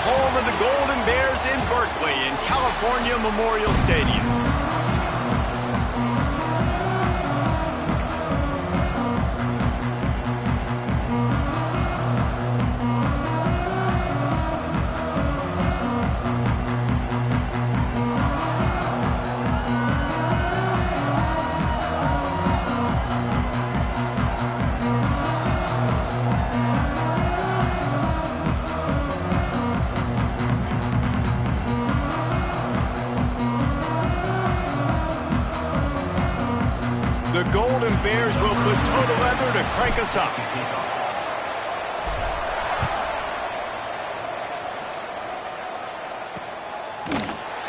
home of the Golden Bears in Berkeley in California Memorial Stadium. The Golden Bears will put total leather to crank us up.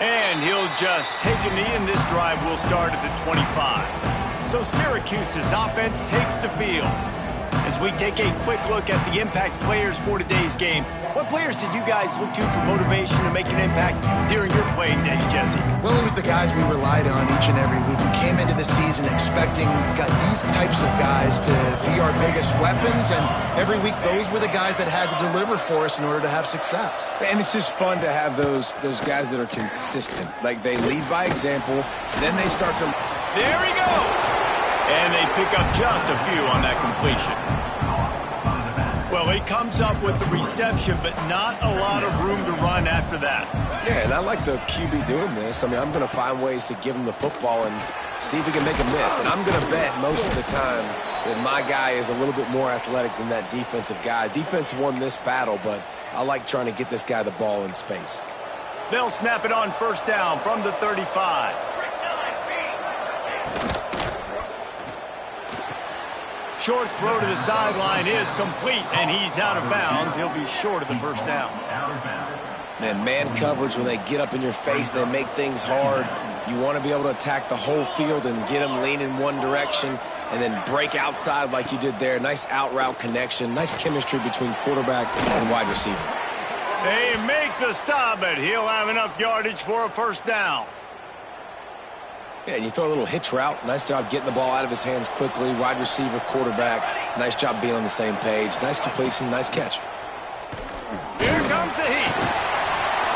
And he'll just take a knee, and this drive will start at the 25. So Syracuse's offense takes the field. As we take a quick look at the impact players for today's game, what players did you guys look to for motivation to make an impact during your playing days, Jesse? Well, it was the guys we relied on each and every week. We came into the season expecting these types of guys to be our biggest weapons, and every week those were the guys that had to deliver for us in order to have success. And it's just fun to have those guys that are consistent. Like, they lead by example, then they start to... There he goes! And they pick up just a few on that completion. Well, he comes up with the reception, but not a lot of room to run after that. Yeah, and I like the QB doing this. I mean, I'm going to find ways to give him the football and see if he can make a miss. And I'm going to bet most of the time that my guy is a little bit more athletic than that defensive guy. Defense won this battle, but I like trying to get this guy the ball in space. They'll snap it on first down from the 35. Short throw to the sideline is complete, and he's out of bounds. He'll be short of the first down. Man coverage, when they get up in your face, they make things hard. You want to be able to attack the whole field and get them leaning one direction and then break outside like you did there. Nice out route connection, nice chemistry between quarterback and wide receiver. They make the stop, but he'll have enough yardage for a first down. Yeah, you throw a little hitch route. Nice job getting the ball out of his hands quickly. Wide receiver, quarterback. Nice job being on the same page. Nice completion, nice catch. Here comes the heat.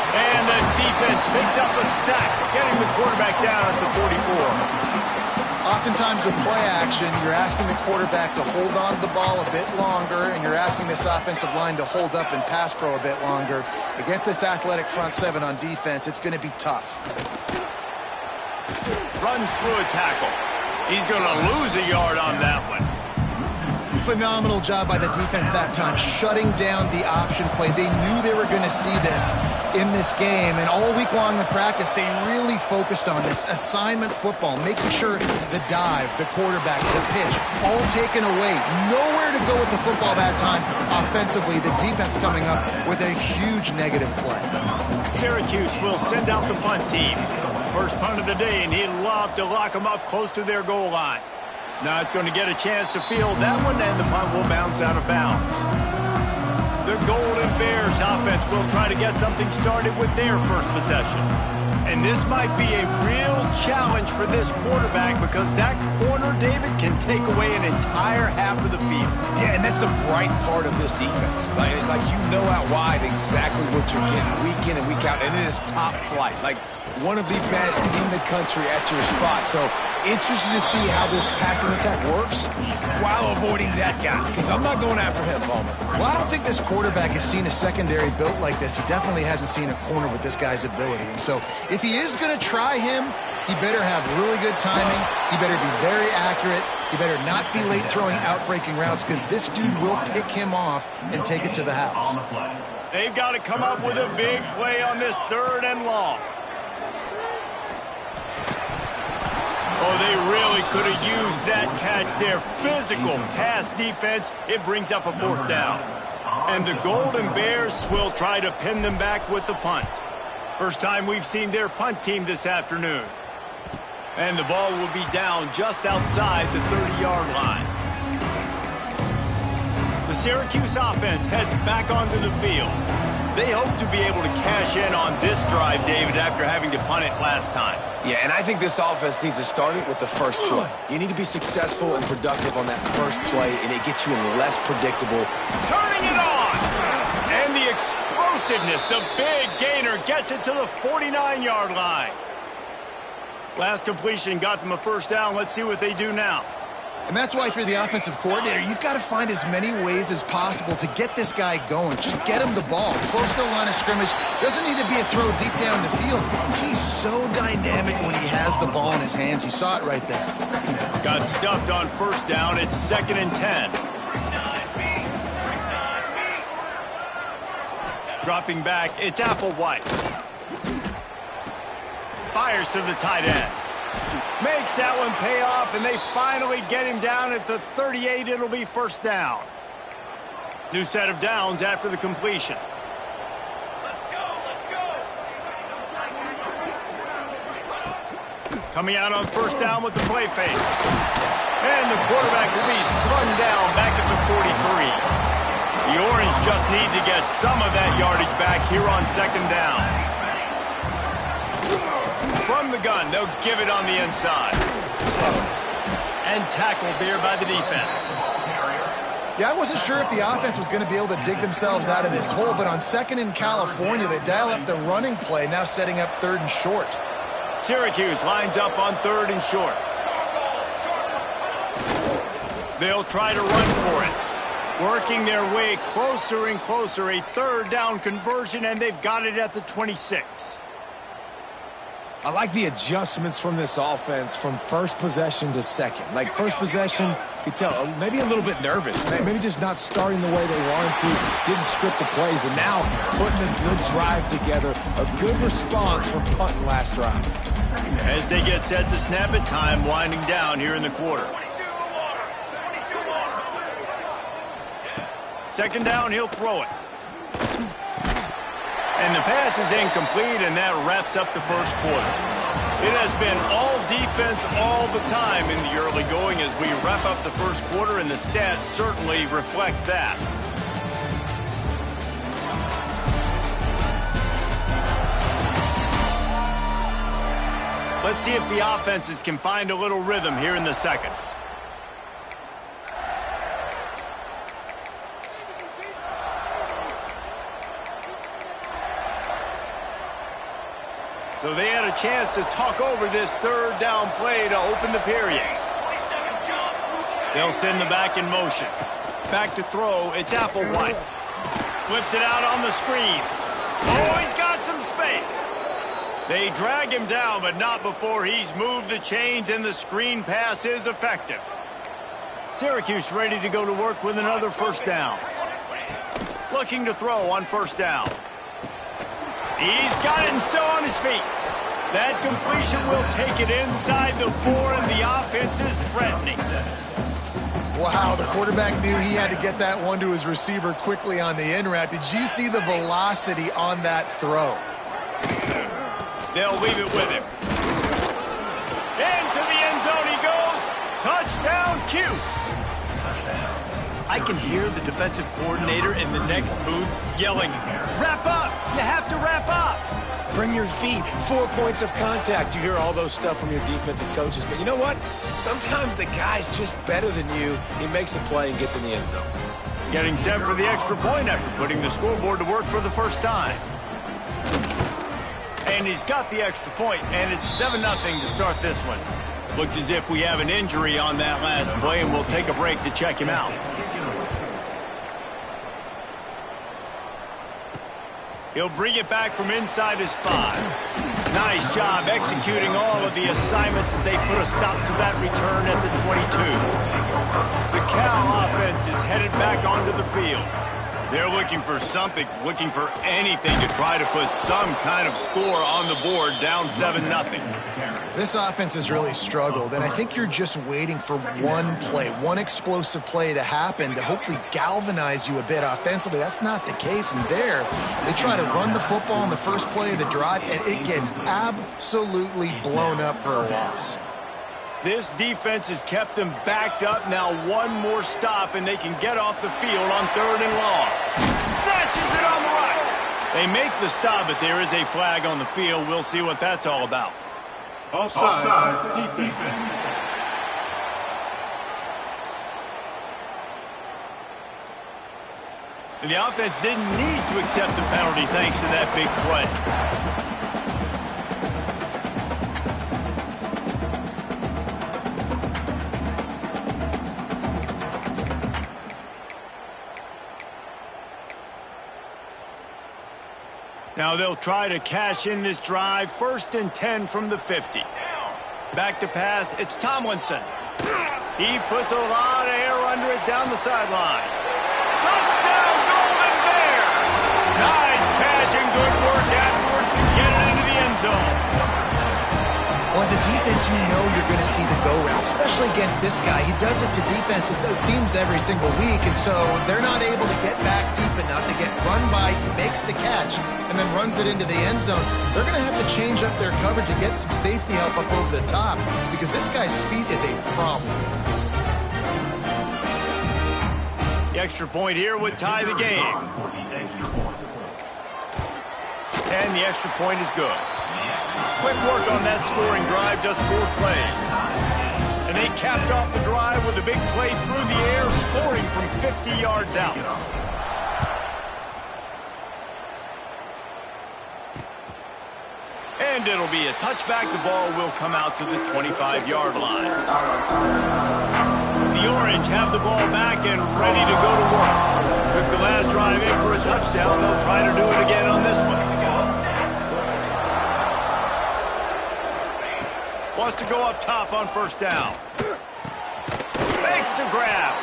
And the defense picks up a sack, getting the quarterback down at the 44. Oftentimes with play action, you're asking the quarterback to hold on to the ball a bit longer, and you're asking this offensive line to hold up and pass pro a bit longer. Against this athletic front seven on defense, it's going to be tough. Runs through a tackle. He's going to lose a yard on that one. Phenomenal job by the defense that time, shutting down the option play. They knew they were going to see this in this game, and all week long in practice, they really focused on this assignment football, making sure the dive, the quarterback, the pitch, all taken away. Nowhere to go with the football that time. Offensively, the defense coming up with a huge negative play. Syracuse will send out the punt team. First punt of the day, and he'd love to lock them up close to their goal line. Not going to get a chance to field that one, and the punt will bounce out of bounds. The Golden Bears offense will try to get something started with their first possession. And this might be a real challenge for this quarterback because that corner, David, can take away an entire half of the field. Yeah, and that's the bright part of this defense. Like you know out wide exactly what you're getting week in and week out, and it is top flight. Like, one of the best in the country at your spot. So, interested to see how this passing attack works while avoiding that guy, because I'm not going after him, Palmer. Well, I don't think this quarterback has seen a secondary built like this. He definitely hasn't seen a corner with this guy's ability. And so, if he is going to try him, he better have really good timing. He better be very accurate. He better not be late throwing out-breaking routes, because this dude will pick him off and take it to the house. They've got to come up with a big play on this 3rd and long. Oh, they really could have used that catch there. Physical pass defense. It brings up a 4th down. And the Golden Bears will try to pin them back with the punt. First time we've seen their punt team this afternoon. And the ball will be down just outside the 30-yard line. The Syracuse offense heads back onto the field. They hope to be able to cash in on this drive, David, after having to punt it last time. Yeah, and I think this offense needs to start it with the first play. You need to be successful and productive on that first play, and it gets you in less predictable. Turning it on! And the explosiveness, the big gainer gets it to the 49-yard line. Last completion got them a first down. Let's see what they do now. And that's why if you're the offensive coordinator, you've got to find as many ways as possible to get this guy going. Just get him the ball. Close to the line of scrimmage. Doesn't need to be a throw deep down the field. He's so dynamic when he has the ball in his hands. You saw it right there. Got stuffed on first down. It's 2nd and 10. Dropping back, it's Applewhite. Fires to the tight end. Makes that one pay off, and they finally get him down at the 38. It'll be first down. New set of downs after the completion. Let's go, let's go. Coming out on first down with the play fake. And the quarterback will be slung down back at the 43. The Orange just need to get some of that yardage back here on 2nd down. From the gun, they'll give it on the inside. And tackled there by the defense. Yeah, I wasn't sure if the offense was going to be able to dig themselves out of this hole, but on 2nd in California, they dial up the running play, now setting up 3rd and short. Syracuse lines up on 3rd and short. They'll try to run for it. Working their way closer and closer. A 3rd down conversion, and they've got it at the 26. I like the adjustments from this offense from first possession to second. Like first possession, you could tell maybe a little bit nervous. Maybe just not starting the way they wanted to. Didn't script the plays, but now putting a good drive together. A good response from punting last drive. As they get set to snap it, time winding down here in the quarter. 2nd down, he'll throw it. And the pass is incomplete, and that wraps up the first quarter. It has been all defense all the time in the early going as we wrap up the first quarter, and the stats certainly reflect that. Let's see if the offenses can find a little rhythm here in the second. So they had a chance to talk over this 3rd down play to open the period. They'll send the back in motion. Back to throw, it's Applewhite. Flips it out on the screen. Oh, he's got some space. They drag him down, but not before he's moved the chains, and the screen pass is effective. Syracuse ready to go to work with another first down. Looking to throw on first down. He's got it and still on his feet. That completion will take it inside the 4, and the offense is threatening. Wow, the quarterback knew he had to get that one to his receiver quickly on the in route. Did you see the velocity on that throw? They'll leave it with him. Into the end zone he goes. Touchdown, Cuse. I can hear the defensive coordinator in the next booth yelling, "Wrap up! You have to wrap up!" Bring your feet, 4 points of contact. You hear all those stuff from your defensive coaches. But you know what? Sometimes the guy's just better than you. He makes a play and gets in the end zone. Getting set for the extra point after putting the scoreboard to work for the first time. And he's got the extra point, and it's 7-0 to start this one. Looks as if we have an injury on that last play, and we'll take a break to check him out. He'll bring it back from inside his 5. Nice job executing all of the assignments as they put a stop to that return at the 22. The Cal offense is headed back onto the field. They're looking for something, looking for anything to try to put some kind of score on the board, down 7-0. This offense has really struggled, and I think you're just waiting for one play, one explosive play to happen to hopefully galvanize you a bit offensively. That's not the case, and there, they try to run the football on the first play of the drive, and it gets absolutely blown up for a loss. This defense has kept them backed up. Now one more stop, and they can get off the field on 3rd and long. Snatches it on the right. They make the stop, but there is a flag on the field. We'll see what that's all about. Offside, defense. And the offense didn't need to accept the penalty thanks to that big play. Now they'll try to cash in this drive. 1st and 10 from the 50. Back to pass. It's Tomlinson. He puts a lot of air under it down the sideline. Touchdown, Golden Bears! Nice catch and good work afterwards to get it into the end zone. Well, as a defense, you know you're going to see the go route, especially against this guy. He does it to defenses, it seems, every single week, and so they're not able to get back deep enough to get run by. He makes the catch and then runs it into the end zone. They're going to have to change up their coverage and get some safety help up over the top because this guy's speed is a problem. The extra point here would tie the game. And the extra point is good. Quick work on that scoring drive, just 4 plays. And they capped off the drive with a big play through the air, scoring from 50 yards out. And it'll be a touchback. The ball will come out to the 25-yard line. The Orange have the ball back and ready to go to work. Took the last drive in for a touchdown. They'll try to do it again on this one. Wants to go up top on 1st down. Makes the grab.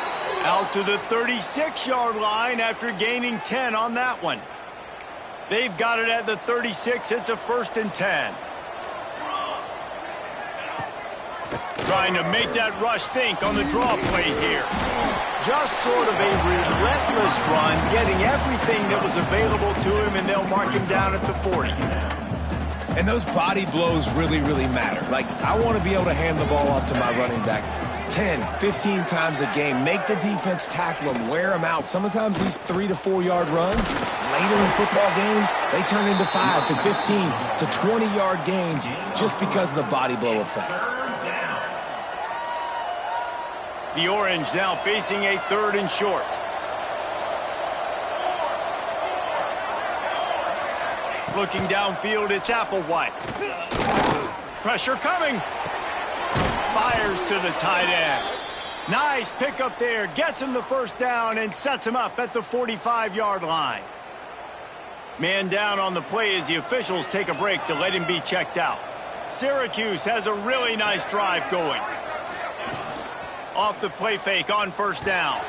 Out to the 36-yard line after gaining 10 on that one. They've got it at the 36. It's a 1st and 10. Trying to make that rush think on the draw play here. Just sort of a relentless run, getting everything that was available to him, and they'll mark him down at the 40. And those body blows really, really matter. Like, I want to be able to hand the ball off to my running back 10, 15 times a game. Make the defense tackle them, wear them out. Sometimes these 3 to 4 yard runs, later in football games, they turn into 5 to 15 to 20-yard gains just because of the body blow effect. The Orange now facing a 3rd and short. Looking downfield, it's Applewhite. Pressure coming. Fires to the tight end. Nice pickup there. Gets him the 1st down and sets him up at the 45-yard line. Man down on the play as the officials take a break to let him be checked out. Syracuse has a really nice drive going. Off the play fake on 1st down.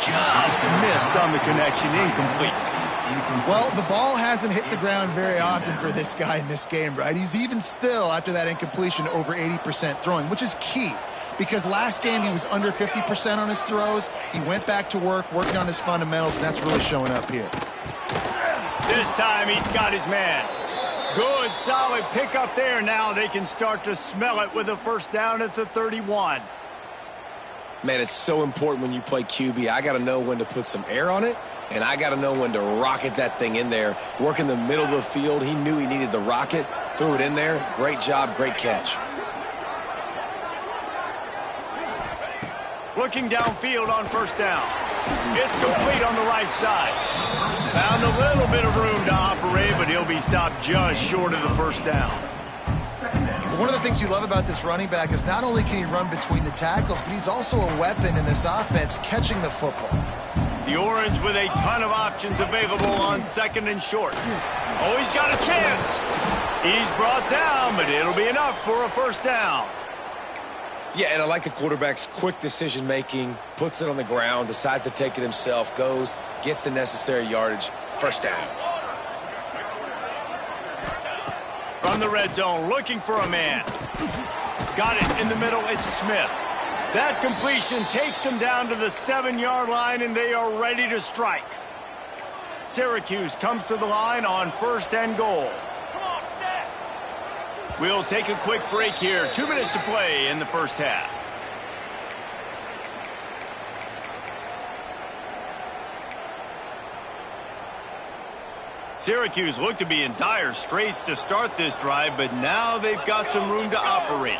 Just missed on the connection. Incomplete. Well, the ball hasn't hit the ground very often for this guy in this game, right? He's even still, after that incompletion, over 80% throwing, which is key. Because last game he was under 50% on his throws. He went back to work, working on his fundamentals, and that's really showing up here. This time he's got his man. Good, solid pickup there. Now they can start to smell it with a 1st down at the 31. Man, it's so important when you play QB. I got to know when to put some air on it, and I got to know when to rocket that thing in there. Work in the middle of the field. He knew he needed the rocket, threw it in there. Great job, great catch. Looking downfield on 1st down. It's complete on the right side. Found a little bit of room to operate, but he'll be stopped just short of the 1st down. One of the things you love about this running back is not only can he run between the tackles, but he's also a weapon in this offense, catching the football. The Orange with a ton of options available on 2nd and short. Oh, he's got a chance. He's brought down, but it'll be enough for a 1st down. Yeah, and I like the quarterback's quick decision-making, puts it on the ground, decides to take it himself, goes, gets the necessary yardage, 1st down. From the red zone, looking for a man. Got it in the middle, it's Smith. That completion takes them down to the 7-yard line, and they are ready to strike. Syracuse comes to the line on 1st and goal. We'll take a quick break here. 2 minutes to play in the 1st half. Syracuse looked to be in dire straits to start this drive, but now they've got some room to operate.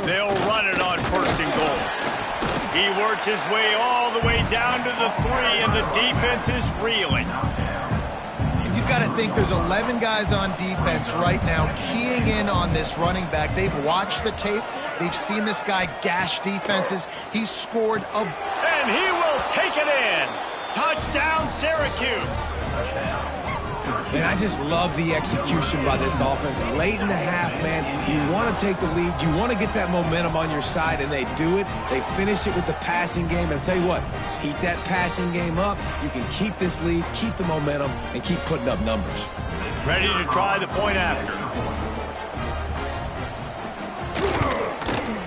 They'll run it on 1st and goal. He works his way all the way down to the 3, and the defense is reeling. You've got to think there's 11 guys on defense right now keying in on this running back. They've watched the tape. They've seen this guy gash defenses. He's scored a... And he will take it in. Touchdown, Syracuse. Man, I just love the execution by this offense. Late in the half, man, you want to take the lead. You want to get that momentum on your side, and they do it. They finish it with the passing game. And I'll tell you what, heat that passing game up. You can keep this lead, keep the momentum, and keep putting up numbers. Ready to try the point after.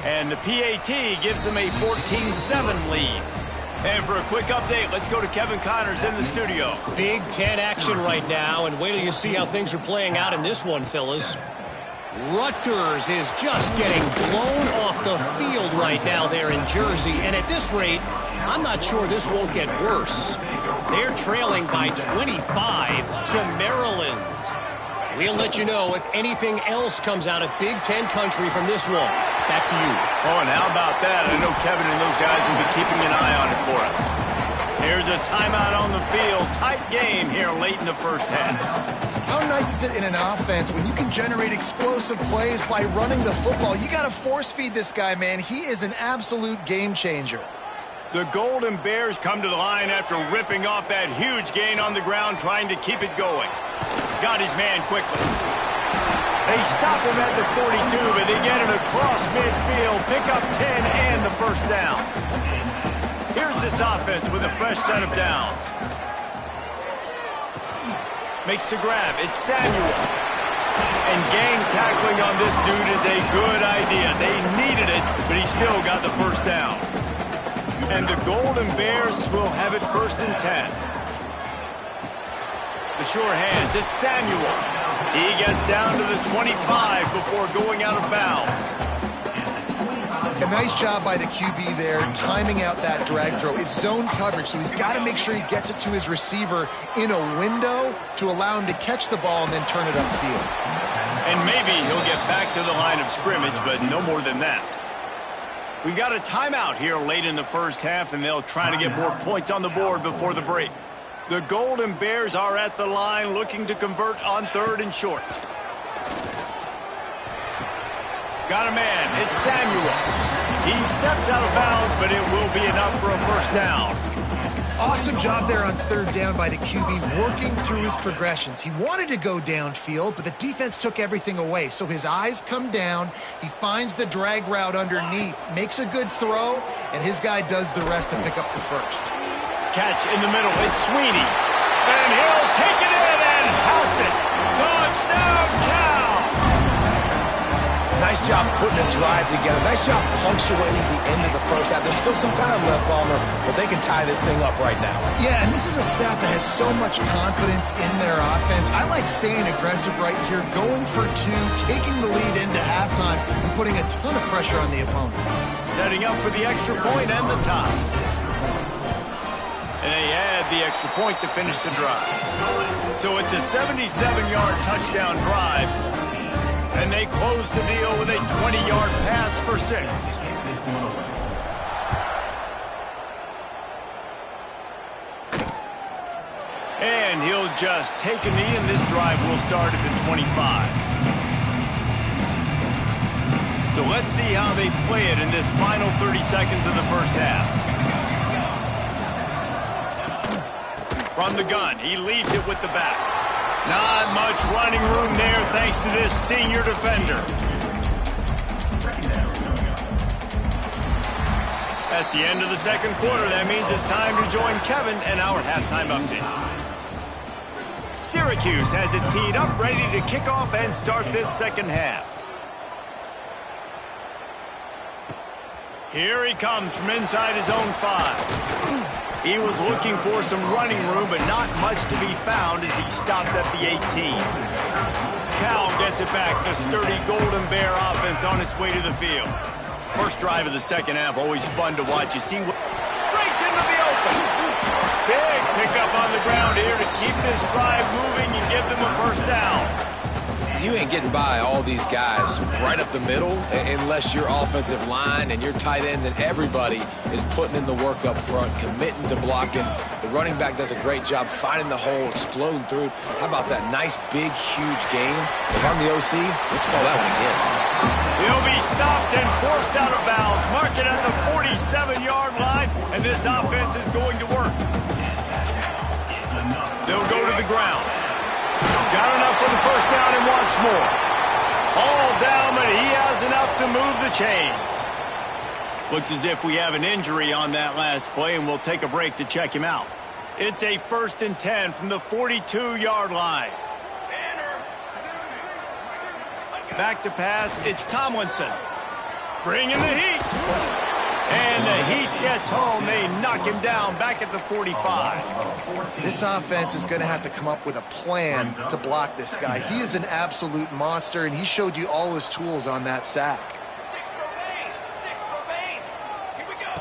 And the PAT gives them a 14-7 lead. And for a quick update, let's go to Kevin Connors in the studio. Big Ten action right now, and wait till you see how things are playing out in this one, fellas. Rutgers is just getting blown off the field right now there in Jersey, and at this rate, I'm not sure this won't get worse. They're trailing by 25 to Maryland. We'll let you know if anything else comes out of Big Ten country from this one. Back to you. Oh, and how about that? I know Kevin and those guys will be keeping an eye on it for us. Here's a timeout on the field. Tight game here late in the first half. How nice is it in an offense when you can generate explosive plays by running the football? You got to force feed this guy, man. He is an absolute game changer. The Golden Bears come to the line after ripping off that huge gain on the ground, trying to keep it going. Got his man quickly. They stop him at the 42, but they get it across midfield, pick up 10 and the first down. Here's this offense with a fresh set of downs. Makes the grab. It's Samuel. And gang tackling on this dude is a good idea. They needed it, but he still got the first down. And the Golden Bears will have it 1st and 10. The sure hands, it's Samuel. He gets down to the 25 before going out of bounds. A nice job by the QB there, timing out that drag throw. It's zone coverage, so he's got to make sure he gets it to his receiver in a window to allow him to catch the ball and then turn it upfield. And maybe he'll get back to the line of scrimmage, but no more than that. We got a timeout here late in the first half, and they'll try to get more points on the board before the break. The Golden Bears are at the line looking to convert on 3rd and short. Got a man. It's Samuel. He steps out of bounds, but it will be enough for a first down. Awesome job there on 3rd down by the QB, working through his progressions. He wanted to go downfield, but the defense took everything away. So his eyes come down. He finds the drag route underneath, makes a good throw, and his guy does the rest to pick up the first. Catch in the middle. It's Sweeney. And he'll take it in and house it. Touchdown, Cal! Nice job putting a drive together. Nice job punctuating the end of the first half. There's still some time left, Palmer, but they can tie this thing up right now. Yeah, and this is a staff that has so much confidence in their offense. I like staying aggressive right here, going for 2, taking the lead into halftime, and putting a ton of pressure on the opponent. Setting up for the extra point and the tie. And they add the extra point to finish the drive. So it's a 77-yard touchdown drive. And they close the deal with a 20-yard pass for 6. And he'll just take a knee, and this drive will start at the 25. So let's see how they play it in this final 30 seconds of the first half. From the gun, he leaves it with the back. Not much running room there thanks to this senior defender. That's the end of the second quarter. That means it's time to join Kevin and our halftime update. Syracuse has it teed up, ready to kick off and start this second half. Here he comes from inside his own 5. He was looking for some running room, but not much to be found as he stopped at the 18. Cal gets it back. The sturdy Golden Bear offense on its way to the field. First drive of the second half, always fun to watch. You see what breaks into the open. Big pickup on the ground here to keep this drive moving and give them a first down. You ain't getting by all these guys right up the middle unless your offensive line and your tight ends and everybody is putting in the work up front, committing to blocking. The running back does a great job finding the hole, exploding through. How about that nice, big, huge game? If I'm the OC, let's call that one again. He'll be stopped and forced out of bounds. Mark it at the 47-yard line, and this offense is going to work. They'll go to the ground. Got enough for the first down and wants more. All down, but he has enough to move the chains. Looks as if we have an injury on that last play, and we'll take a break to check him out. It's a 1st and 10 from the 42-yard line. Back to pass, it's Tomlinson. Bringing the heat. And the Heat gets home. They knock him down back at the 45. This offense is going to have to come up with a plan to block this guy. He is an absolute monster, and he showed you all his tools on that sack. 6 remain. Here we go.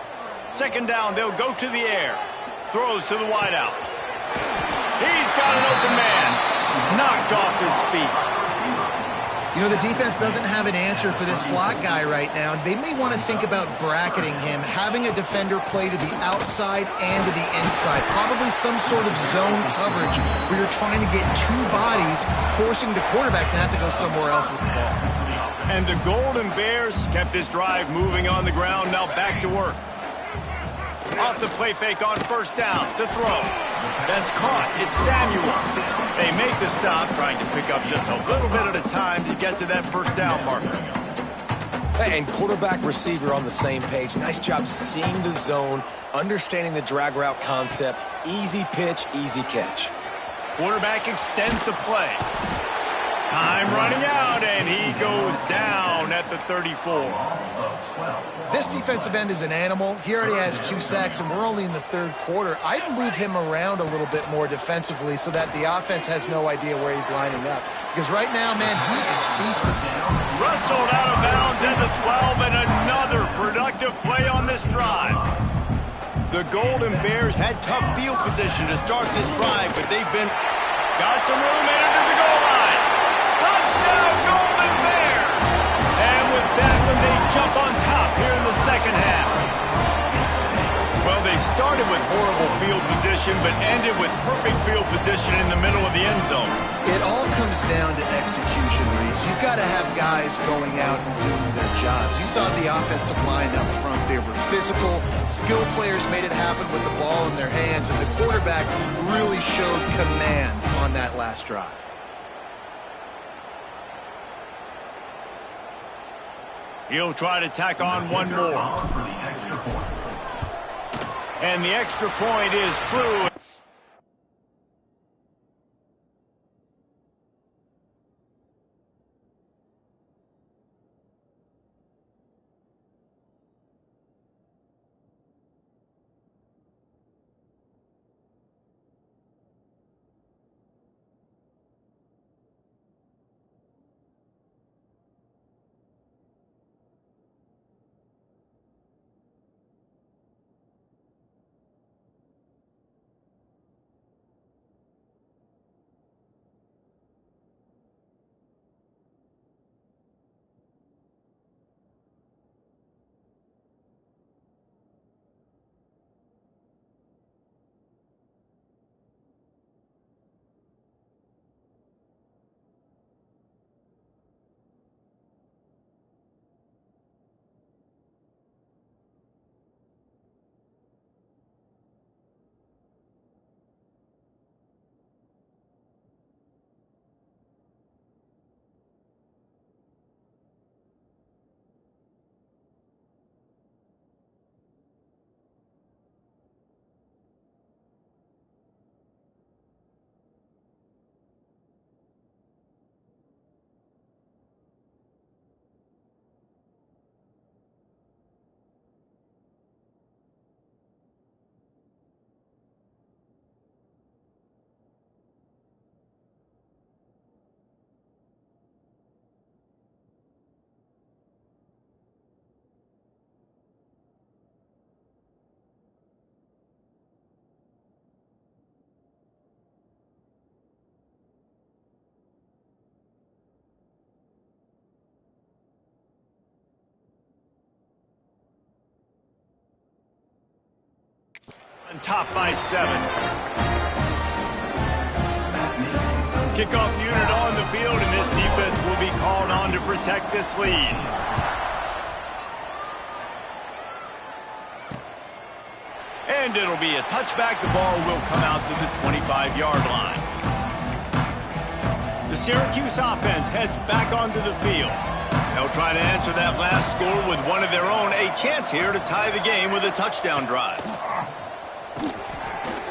2nd down, they'll go to the air. Throws to the wideout. He's got an open man. Knocked off his feet. You know, the defense doesn't have an answer for this slot guy right now. They may want to think about bracketing him, having a defender play to the outside and to the inside. Probably some sort of zone coverage where you're trying to get 2 bodies, forcing the quarterback to have to go somewhere else with the ball. And the Golden Bears kept this drive moving on the ground. Now back to work. Off the play fake on 1st down to throw. That's caught. It's Samuel. They make the stop, trying to pick up just a little bit at a time to get to that 1st down marker. And quarterback receiver on the same page. Nice job seeing the zone, understanding the drag route concept. Easy pitch, easy catch. Quarterback extends the play. Time running out, and he goes down at the 34. This defensive end is an animal. He already has 2 sacks, and we're only in the 3rd quarter. I'd move him around a little bit more defensively so that the offense has no idea where he's lining up. Because right now, man, he is feasting. Rustled out of bounds at the 12, and another productive play on this drive. The Golden Bears had tough field position to start this drive, but they've got some room into the goal line. Touchdown, Golden Bears! And with that one, they jump on top here in the 2nd half. Well, they started with horrible field position, but ended with perfect field position in the middle of the end zone. It all comes down to execution, Reese. You've got to have guys going out and doing their jobs. You saw the offensive line up front. They were physical. Skill players made it happen with the ball in their hands, and the quarterback really showed command on that last drive. He'll try to tack on one more. And the extra point is true. On top by 7. Kickoff unit on the field, and this defense will be called on to protect this lead. And it'll be a touchback. The ball will come out to the 25-yard line. The Syracuse offense heads back onto the field. They'll try to answer that last score with one of their own. A chance here to tie the game with a touchdown drive.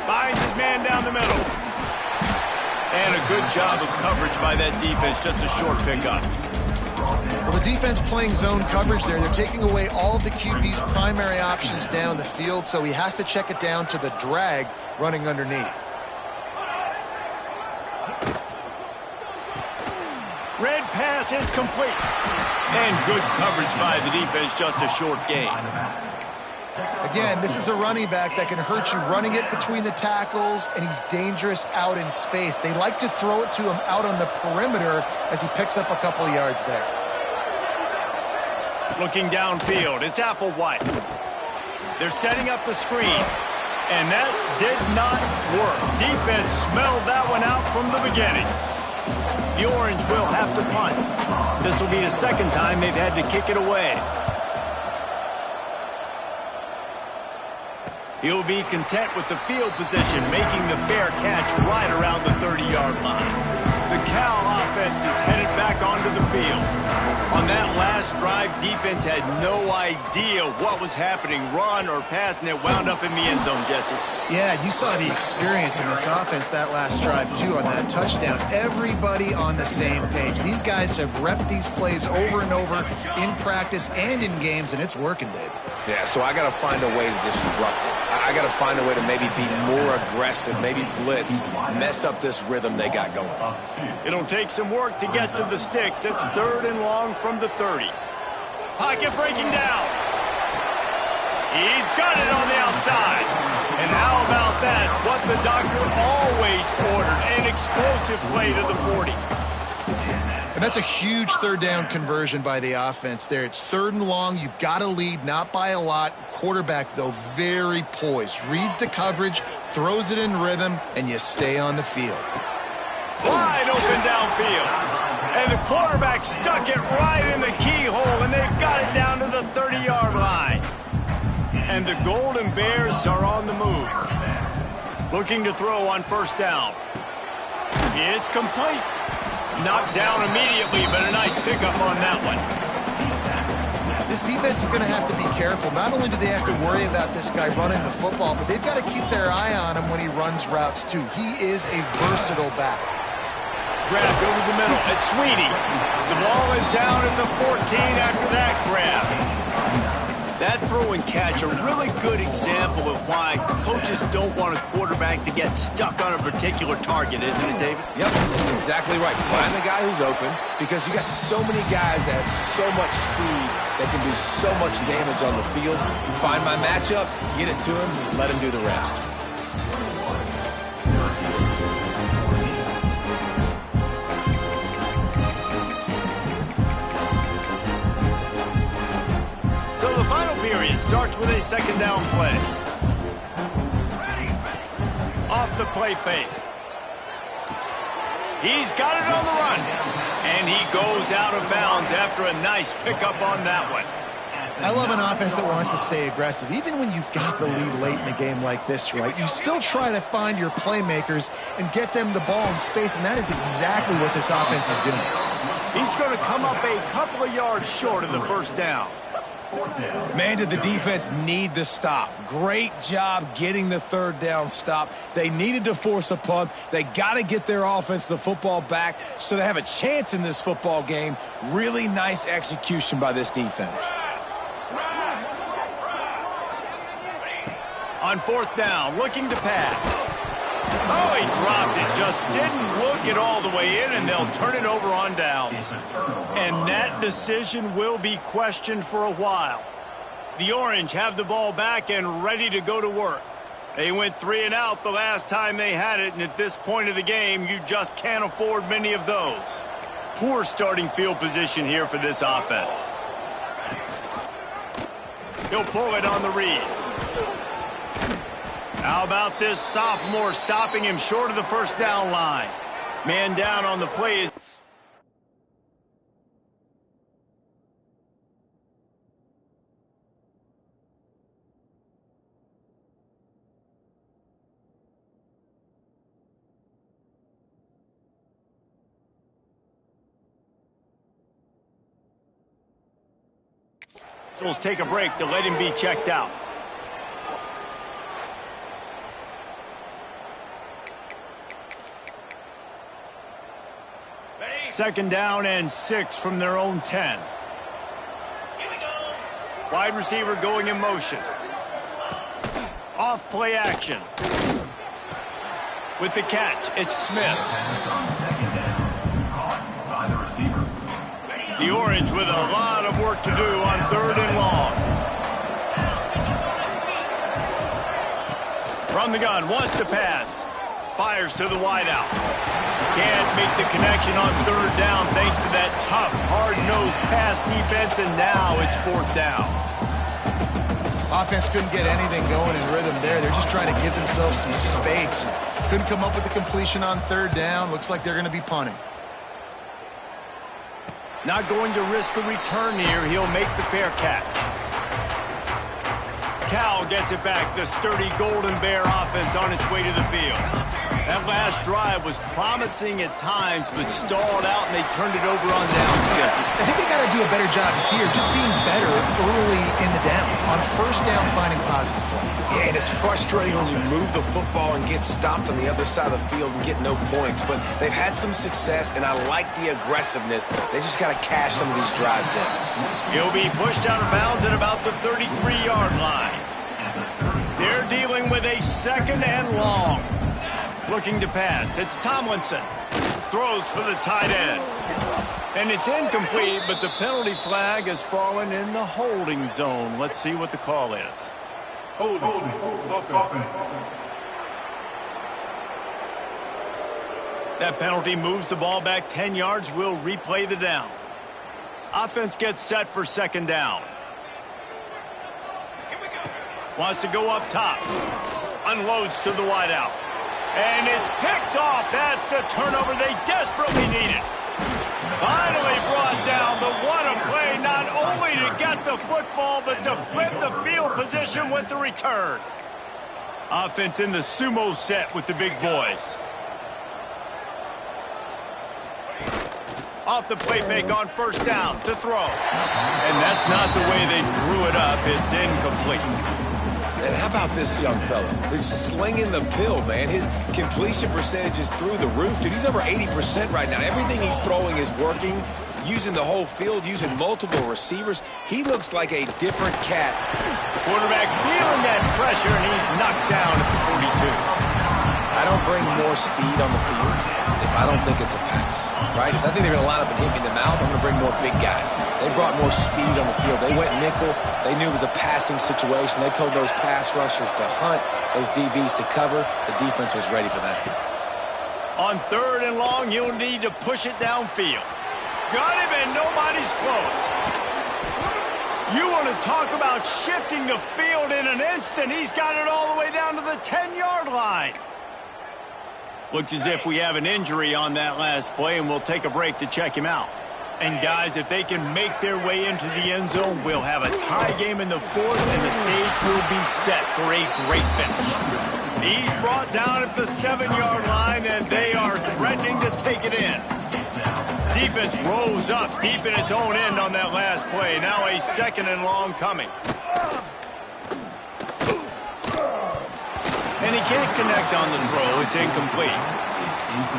Finds his man down the middle. And a good job of coverage by that defense. Just a short pickup. Well, the defense playing zone coverage there. They're taking away all of the QB's primary options down the field, so he has to check it down to the drag running underneath. Red pass, it's complete. And good coverage by the defense, just a short gain. Again, this is a running back that can hurt you running it between the tackles, and he's dangerous out in space. They like to throw it to him out on the perimeter as he picks up a couple yards there. Looking downfield, it's Applewhite. They're setting up the screen, and that did not work. Defense smelled that one out from the beginning. The Orange will have to punt. This will be the second time they've had to kick it away. He'll be content with the field position, making the fair catch right around the 30-yard line. The Cal offense is headed back onto the field. On that last drive, defense had no idea what was happening, run or pass, and it wound up in the end zone, Jesse. Yeah, you saw the experience in this offense that last drive, too, on that touchdown. Everybody on the same page. These guys have repped these plays over and over in practice and in games, and it's working, David. Yeah, so I got to find a way to disrupt it. I got to find a way to maybe be more aggressive, maybe blitz, mess up this rhythm they got going. It'll take some work to get to the sticks. It's 3rd and long from the 30. Pocket breaking down. He's got it on the outside. And how about that? What the doctor always ordered, an explosive play to the 40. And that's a huge 3rd down conversion by the offense there. It's 3rd and long. You've got to lead, not by a lot. Quarterback, though, very poised. Reads the coverage, throws it in rhythm, and you stay on the field. Wide open downfield. And the quarterback stuck it right in the keyhole, and they've got it down to the 30-yard line. And the Golden Bears are on the move. Looking to throw on 1st down. It's complete. Knocked down immediately, but a nice pickup on that one. This defense is going to have to be careful. Not only do they have to worry about this guy running the football, but they've got to keep their eye on him when he runs routes, too. He is a versatile back. Grabbed over the middle. It's Sweeney. The ball is down at the 14 after that grab. That throw and catch, a really good example of why coaches don't want a quarterback to get stuck on a particular target, isn't it, David? Yep, that's exactly right. Find the guy who's open, because you got so many guys that have so much speed that can do so much damage on the field. You find my matchup, get it to him, let him do the rest. So the final period starts with a 2nd down play. Off the play fake. He's got it on the run. And he goes out of bounds after a nice pickup on that one. I love an offense that wants to stay aggressive. Even when you've got the lead late in a game like this, right, you still try to find your playmakers and get them the ball in space, and that is exactly what this offense is doing. He's going to come up a couple of yards short of the 1st down. Man, did the defense need the stop. Great job getting the 3rd down stop. They needed to force a punt. They got to get their offense the football back so they have a chance in this football game. Really nice execution by this defense. On 4th down, looking to pass. Oh, he dropped it. Just didn't look it all the way in, and they'll turn it over on downs. And that decision will be questioned for a while. The Orange have the ball back and ready to go to work. They went 3 and out the last time they had it, and at this point of the game, you just can't afford many of those. Poor starting field position here for this offense. He'll pull it on the read. How about this sophomore stopping him short of the first down line? Man down on the play. Let's take a break to let him be checked out. Second down and 6 from their own 10. Here we go. Wide receiver going in motion. Off play action. With the catch, it's Smith. The Orange with a lot of work to do on 3rd and long. From the gun, wants to pass. Fires to the wideout. Can't make the connection on 3rd down thanks to that tough, hard-nosed pass defense, and now it's 4th down. Offense couldn't get anything going in rhythm there. They're just trying to give themselves some space. Couldn't come up with a completion on 3rd down. Looks like they're going to be punting. Not going to risk a return here. He'll make the fair catch. Cal gets it back. The sturdy Golden Bear offense on its way to the field. That last drive was promising at times, but stalled out, and they turned it over on downs, Jesse. I think they got to do a better job here, just being better early in the downs. On 1st down, finding positive plays. Yeah, and it's frustrating when you move the football and get stopped on the other side of the field and get no points. But they've had some success, and I like the aggressiveness. They just got to cash some of these drives in. He'll be pushed out of bounds at about the 33-yard line. They're dealing with a 2nd and long. Looking to pass. It's Tomlinson. Throws for the tight end. And it's incomplete, but the penalty flag has fallen in the holding zone. Let's see what the call is. Holding. That penalty moves the ball back 10 yards. We'll replay the down. Offense gets set for 2nd down. Wants to go up top. Unloads to the wideout. And it's picked off. That's the turnover they desperately needed. Finally brought down, but what a play, not only to get the football, but to flip the field position with the return. Offense in the sumo set with the big boys. Off the play fake on 1st down to throw. And that's not the way they drew it up. It's incomplete. And how about this young fella? They're slinging the pill, man. His completion percentage is through the roof. Dude, he's over 80% right now. Everything he's throwing is working, using the whole field, using multiple receivers. He looks like a different cat. Quarterback feeling that pressure, and he's knocked down at the 42. I don't bring more speed on the field if I don't think it's a pass, right? If I think they're going to line up and hit me in the mouth, I'm going to bring more big guys. They brought more speed on the field. They went nickel. They knew it was a passing situation. They told those pass rushers to hunt, those DBs to cover. The defense was ready for that. On 3rd and long, you'll need to push it downfield. Got him, and nobody's close. You want to talk about shifting the field in an instant. He's got it all the way down to the 10-yard line. Looks as if we have an injury on that last play, and we'll take a break to check him out. And, guys, if they can make their way into the end zone, we'll have a tie game in the 4th, and the stage will be set for a great finish. He's brought down at the 7-yard line, and they are threatening to take it in. Defense rose up deep in its own end on that last play. Now a 2nd and long coming. And he can't connect on the throw. It's incomplete.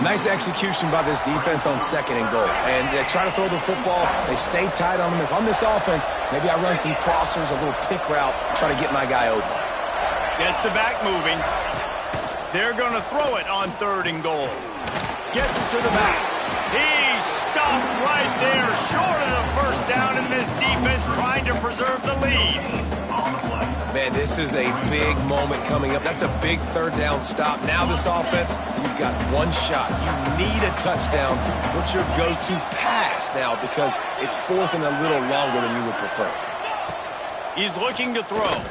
Nice execution by this defense on 2nd and goal. And they try to throw the football. They stay tight on them. If I'm this offense, maybe I run some crossers, a little pick route, try to get my guy open. Gets the back moving. They're going to throw it on 3rd and goal. Gets it to the back. He's stopped right there, short of the 1st down, and this defense trying to preserve the lead. Man, this is a big moment coming up. That's a big 3rd down stop. Now this offense, you've got one shot. You need a touchdown. What's your go-to pass now? Because it's 4th and a little longer than you would prefer. He's looking to throw.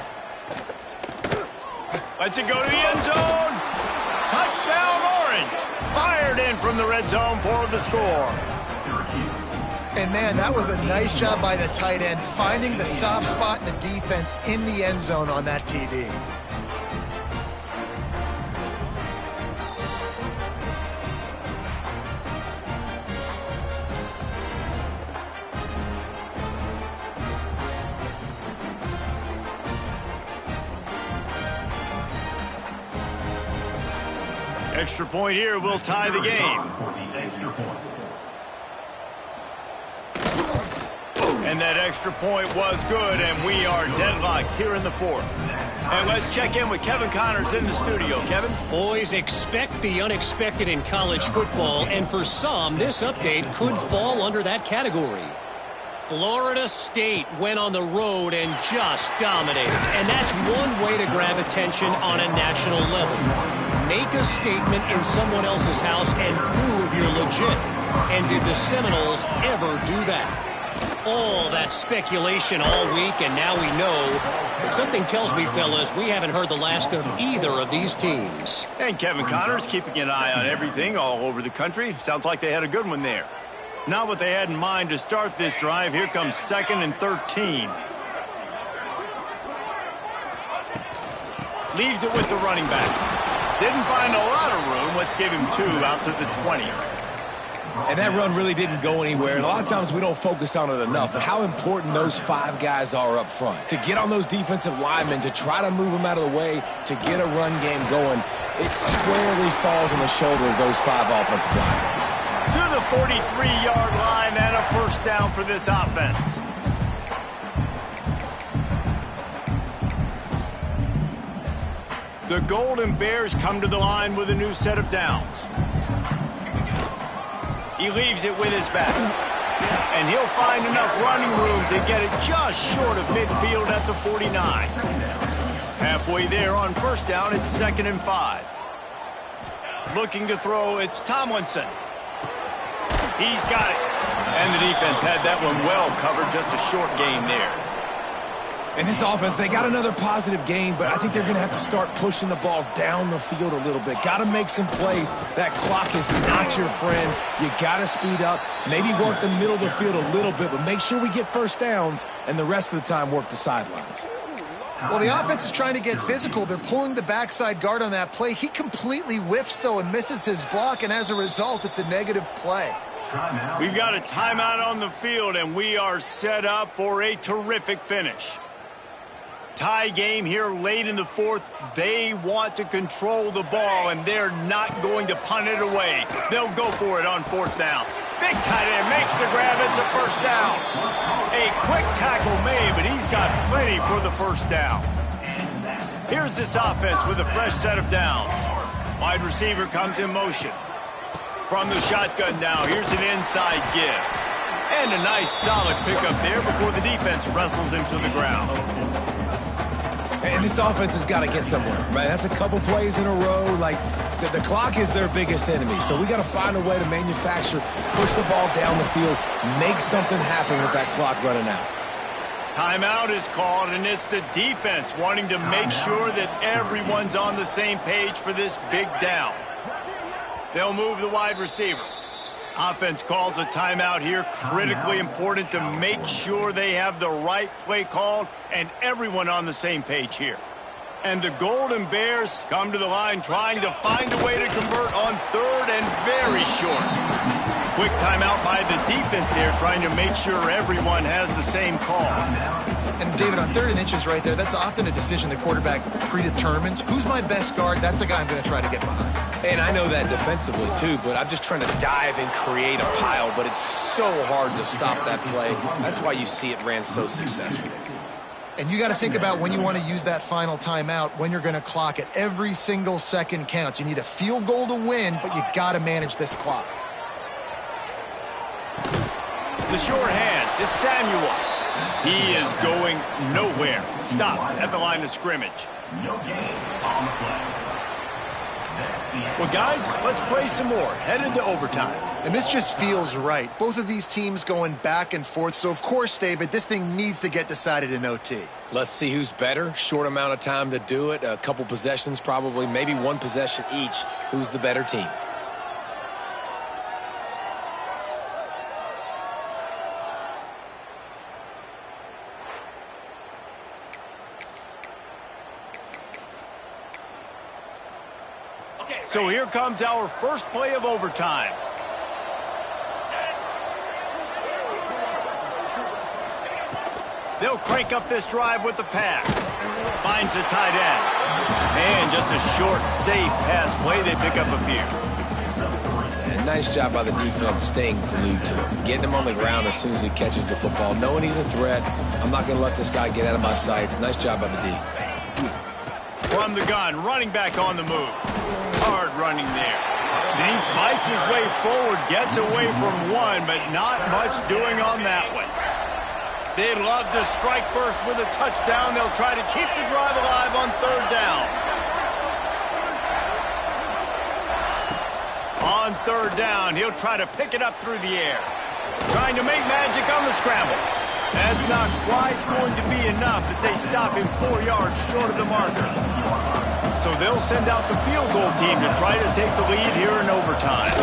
Lets it go to the end zone. Touchdown, Orange. Fired in from the red zone for the score. And, man, that was a nice job by the tight end, finding the soft spot in the defense in the end zone on that TD. Extra point here will tie the game. And that extra point was good, and we are deadlocked here in the fourth. And let's check in with Kevin Connors in the studio. Kevin? Boys, expect the unexpected in college football, and for some, this update could fall under that category. Florida State went on the road and just dominated. And that's one way to grab attention on a national level. Make a statement in someone else's house and prove you're legit. And did the Seminoles ever do that? All that speculation all week, and now we know. But something tells me, fellas, we haven't heard the last of either of these teams. And Kevin Connors keeping an eye on everything all over the country. Sounds like they had a good one there. Not what they had in mind to start this drive. Here comes 2nd and 13. Leaves it with the running back. Didn't find a lot of room. Let's give him 2 out to the 20. And that run really didn't go anywhere. And a lot of times we don't focus on it enough. But how important those 5 guys are up front. To get on those defensive linemen, to try to move them out of the way, to get a run game going, it squarely falls on the shoulder of those 5 offensive linemen. To the 43-yard line and a first down for this offense. The Golden Bears come to the line with a new set of downs. He leaves it with his back. And he'll find enough running room to get it just short of midfield at the 49. Halfway there on first down, it's 2nd and 5. Looking to throw, it's Tomlinson. He's got it. And the defense had that one well covered, just a short gain there. And this offense, they got another positive gain, but I think they're going to have to start pushing the ball down the field a little bit. Got to make some plays. That clock is not your friend. You got to speed up, maybe work the middle of the field a little bit, but make sure we get first downs, and the rest of the time work the sidelines. Well, the offense is trying to get physical. They're pulling the backside guard on that play. He completely whiffs, though, and misses his block, and as a result, it's a negative play. We've got a timeout on the field, and we are set up for a terrific finish. Tie game here late in the fourth. They want to control the ball, and they're not going to punt it away. They'll go for it on fourth down. Big tight end makes the grab. It's a first down. A quick tackle made, but he's got plenty for the first down. Here's this offense with a fresh set of downs. Wide receiver comes in motion. From the shotgun now, here's an inside give. And a nice solid pickup there before the defense wrestles him to the ground. And this offense has got to get somewhere, right? That's a couple plays in a row. Like, the clock is their biggest enemy. So we got to find a way to manufacture, push the ball down the field, make something happen with that clock running out. Timeout is called, and it's the defense wanting to make sure that everyone's on the same page for this big down. They'll move the wide receiver. Offense calls a timeout here. Critically important to make sure they have the right play called and everyone on the same page here. And the Golden Bears come to the line trying to find a way to convert on third and very short. Quick timeout by the defense there, trying to make sure everyone has the same call. And, David, on 3rd and inches right there, that's often a decision the quarterback predetermines. Who's my best guard? That's the guy I'm going to try to get behind. And I know that defensively, too, but I'm just trying to dive and create a pile, but it's so hard to stop that play. That's why you see it ran so successfully. And you got to think about when you want to use that final timeout, when you're going to clock it. Every single second counts. You need a field goal to win, but you got to manage this clock. The short hands, it's Samuel. He is going nowhere. Stop at the line of scrimmage. No gain on the play. Well, guys, let's play some more. Headed to overtime. And this just feels right. Both of these teams going back and forth. So, of course, David, this thing needs to get decided in OT. Let's see who's better. Short amount of time to do it. A couple possessions probably. Maybe one possession each. Who's the better team? So here comes our first play of overtime. They'll crank up this drive with the pass. Finds the tight end. And just a short, safe pass play. They pick up a few. And nice job by the defense staying glued to him. Getting him on the ground as soon as he catches the football. Knowing he's a threat. I'm not going to let this guy get out of my sights. Nice job by the D. From the gun, running back on the move. Hard running there. And he fights his way forward, gets away from one, but not much doing on that one. They'd love to strike first with a touchdown. They'll try to keep the drive alive on third down. On third down, he'll try to pick it up through the air. Trying to make magic on the scramble. That's not quite going to be enough as they stop him 4 yards short of the marker. So they'll send out the field goal team to try to take the lead here in overtime.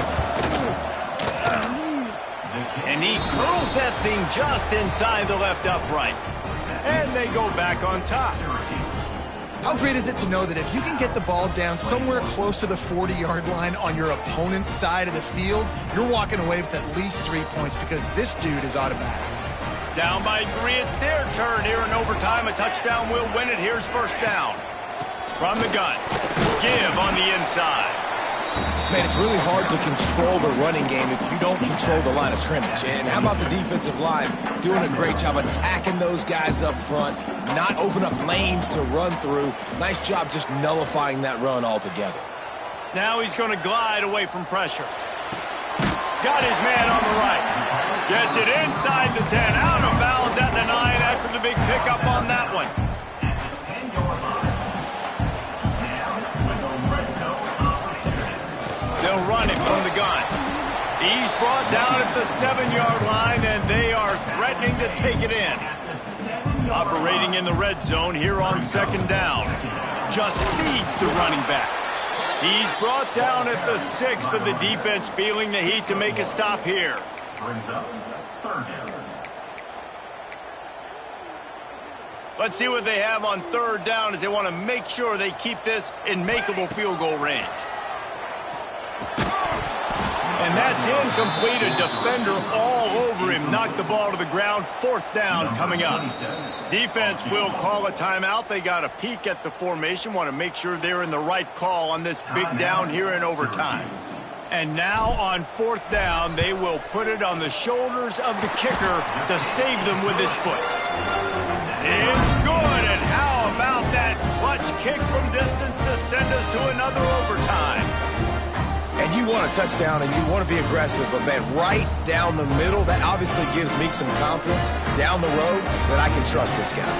And he curls that thing just inside the left upright. And they go back on top. How great is it to know that if you can get the ball down somewhere close to the 40-yard line on your opponent's side of the field, you're walking away with at least 3 points because this dude is automatic. Down by 3, it's their turn here in overtime. A touchdown will win it. Here's first down. From the gun. Give on the inside. Man, it's really hard to control the running game if you don't control the line of scrimmage. And how about the defensive line doing a great job attacking those guys up front, not open up lanes to run through. Nice job just nullifying that run altogether. Now he's going to glide away from pressure. Got his man on the right. Gets it inside the 10, out of bounds at the 9 after the big pickup on that one. They'll run it from the gun. He's brought down at the 7-yard line, and they are threatening to take it in. Operating in the red zone here on second down. Just feeds the running back. He's brought down at the 6, but the defense feeling the heat to make a stop here. Let's see what they have on third down as they want to make sure they keep this in makeable field goal range. And that's incomplete. A defender all over him. Knocked the ball to the ground. Fourth down coming up. Defense will call a timeout. They got a peek at the formation. Want to make sure they're in the right call on this big down here in overtime. And now on fourth down, they will put it on the shoulders of the kicker to save them with his foot. It's good. And how about that clutch kick from distance to send us to another overtime? And you want a touchdown and you want to be aggressive, but man, right down the middle, that obviously gives me some confidence down the road that I can trust this guy.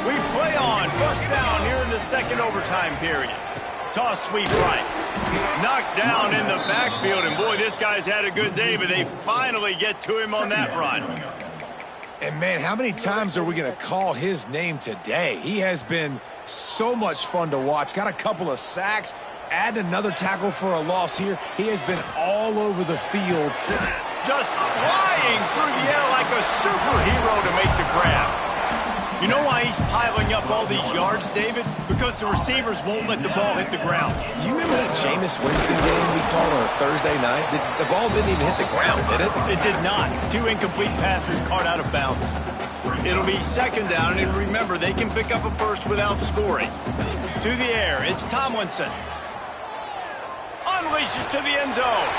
We play on. First down here in the second overtime period. Toss sweep right. Knocked down in the backfield, and boy, this guy's had a good day, but they finally get to him on that run. And man, how many times are we going to call his name today? He has been so much fun to watch. Got a couple of sacks. Add another tackle for a loss here. He has been all over the field. Just flying through the air like a superhero to make the grab. You know why he's piling up all these yards, David? Because the receivers won't let the ball hit the ground. You remember that Jameis Winston game we called on a Thursday night? The ball didn't even hit the ground, did it? It did not. 2 incomplete passes caught out of bounds. It'll be second down, and remember, they can pick up a first without scoring. To the air, it's Tomlinson. Unleashes to the end zone.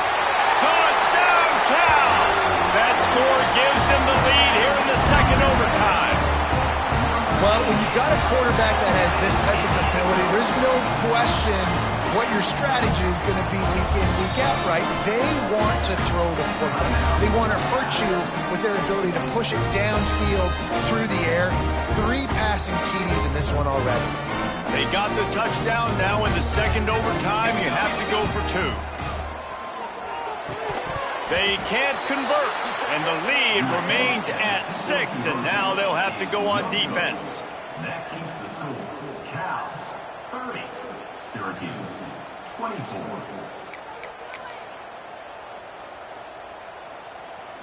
Touchdown, Cal! That score gives them the lead here in the second overtime. Well, when you've got a quarterback that has this type of ability, there's no question what your strategy is going to be week in, week out, right? They want to throw the football. They want to hurt you with their ability to push it downfield through the air. 3 passing TDs in this one already. They got the touchdown. Now in the second overtime, you have to go for 2. They can't convert, and the lead remains at 6, and now they'll have to go on defense. That keeps the score. Cows 30, Syracuse 24.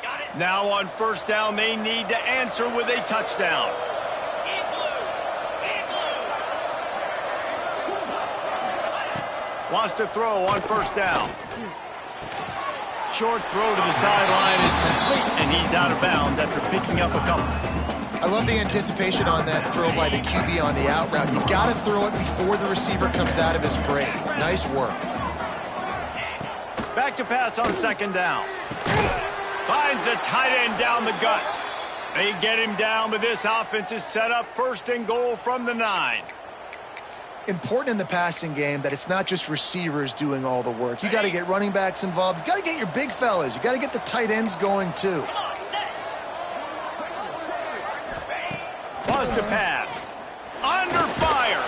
Got it. Now on first down, they need to answer with a touchdown. In blue. In blue. Wants to throw on first down. Short throw to the sideline is complete, and he's out of bounds after picking up a couple. I love the anticipation on that throw by the QB on the out route. You got to throw it before the receiver comes out of his break. Nice work. Back to pass on second down. Finds a tight end down the gut. They get him down, but this offense is set up first and goal from the 9. Important in the passing game that it's not just receivers doing all the work. You got to get running backs involved. You got to get your big fellas. You got to get the tight ends going too. Come on, set it. Wants to pass. Under fire.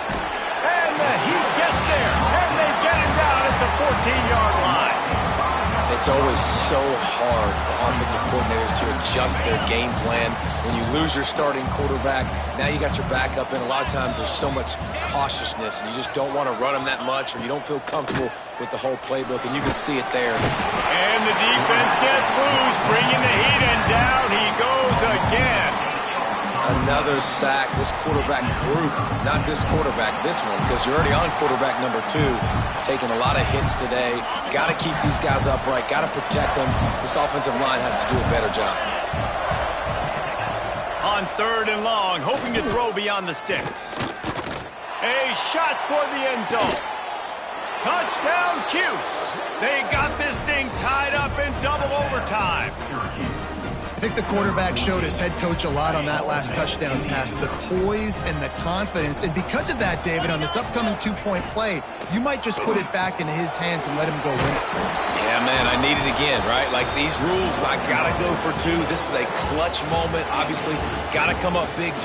And the heat gets there. And they get him down at the 14-yard line. It's always so hard for offensive coordinators to adjust their game plan. When you lose your starting quarterback, now you got your backup in. A lot of times there's so much cautiousness, and you just don't want to run them that much, or you don't feel comfortable with the whole playbook, and you can see it there. And the defense gets loose, bringing the heat, and down he goes again. Another sack. This quarterback group, not this quarterback, this one, because you're already on quarterback number 2, taking a lot of hits today. Got to keep these guys upright, got to protect them. This offensive line has to do a better job. On third and long, hoping to throw beyond the sticks. A shot for the end zone. Touchdown, Cuse. They got this thing tied up in double overtime. I think the quarterback showed his head coach a lot on that last touchdown pass, the poise and the confidence. And because of that, David, on this upcoming 2-point play, you might just put it back into his hands and let him go win it. Yeah, man, I need it again, right? Like these rules, I got to go for 2. This is a clutch moment. Obviously, got to come up big.